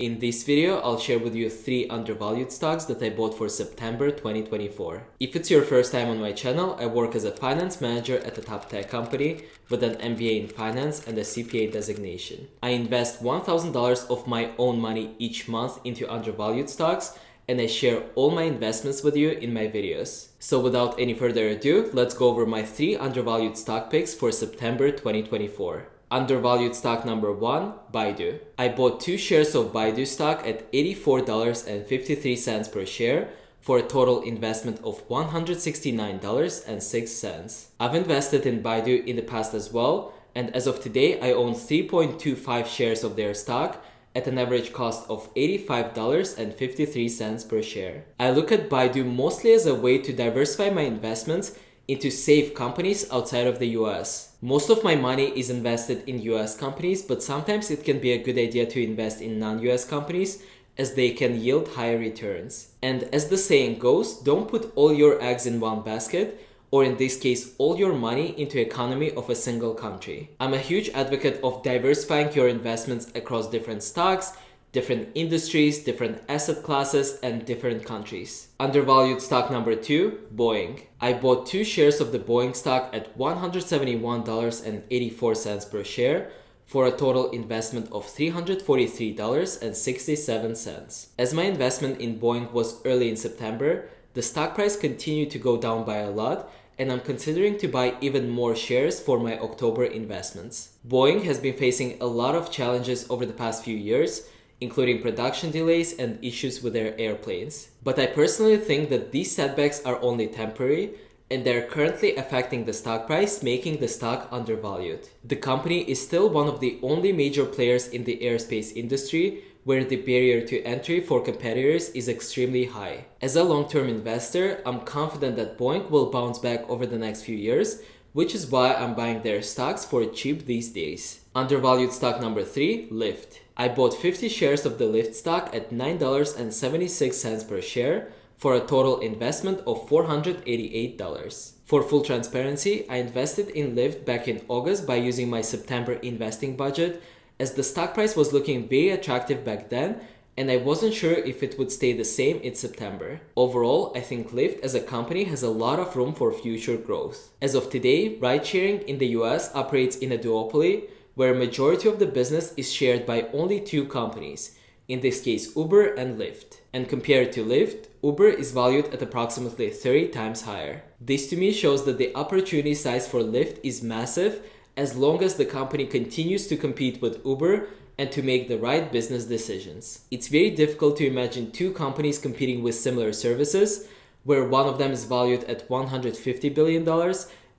In this video, I'll share with you 3 undervalued stocks that I bought for September 2024. If it's your first time on my channel, I work as a finance manager at a top tech company with an MBA in finance and a CPA designation. I invest $1,000 of my own money each month into undervalued stocks, and I share all my investments with you in my videos. So without any further ado, let's go over my 3 undervalued stock picks for September 2024. Undervalued stock number 1, Baidu. I bought 2 shares of Baidu stock at $84.53 per share for a total investment of $169.06. I've invested in Baidu in the past as well, and as of today, I own 3.25 shares of their stock at an average cost of $85.53 per share. I look at Baidu mostly as a way to diversify my investments into safe companies outside of the US. Most of my money is invested in US companies, but sometimes it can be a good idea to invest in non-US companies as they can yield higher returns. And as the saying goes, don't put all your eggs in one basket, or in this case, all your money into the economy of a single country. I'm a huge advocate of diversifying your investments across different stocks, different industries, different asset classes, and different countries. Undervalued stock number 2, Boeing. I bought 2 shares of the Boeing stock at $171.84 per share for a total investment of $343.67. As my investment in Boeing was early in September, the stock price continued to go down by a lot, and I'm considering to buy even more shares for my October investments. Boeing has been facing a lot of challenges over the past few years, including production delays and issues with their airplanes. But I personally think that these setbacks are only temporary, and they're currently affecting the stock price, making the stock undervalued. The company is still one of the only major players in the aerospace industry where the barrier to entry for competitors is extremely high. As a long-term investor, I'm confident that Boeing will bounce back over the next few years, which is why I'm buying their stocks for cheap these days. Undervalued stock number 3, Lyft. I bought 50 shares of the Lyft stock at $9.76 per share for a total investment of $488. For full transparency, I invested in Lyft back in August by using my September investing budget, as the stock price was looking very attractive back then, and I wasn't sure if it would stay the same in September. Overall, I think Lyft as a company has a lot of room for future growth. As of today, ride-sharing in the US operates in a duopoly, where a majority of the business is shared by only 2 companies, in this case Uber and Lyft. And compared to Lyft, Uber is valued at approximately 30 times higher. This to me shows that the opportunity size for Lyft is massive as long as the company continues to compete with Uber and to make the right business decisions. It's very difficult to imagine 2 companies competing with similar services, where one of them is valued at $150 billion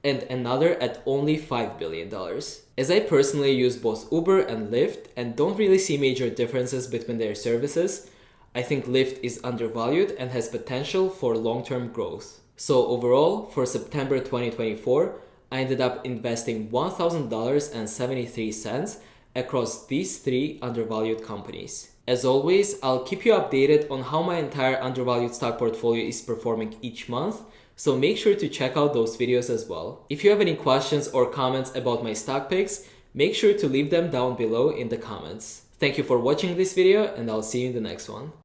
and another at only $5 billion. As I personally use both Uber and Lyft and don't really see major differences between their services, I think Lyft is undervalued and has potential for long-term growth. So overall, for September 2024, I ended up investing $1,000.73 across these 3 undervalued companies. As always, I'll keep you updated on how my entire undervalued stock portfolio is performing each month, so make sure to check out those videos as well. If you have any questions or comments about my stock picks, make sure to leave them down below in the comments. Thank you for watching this video, and I'll see you in the next one.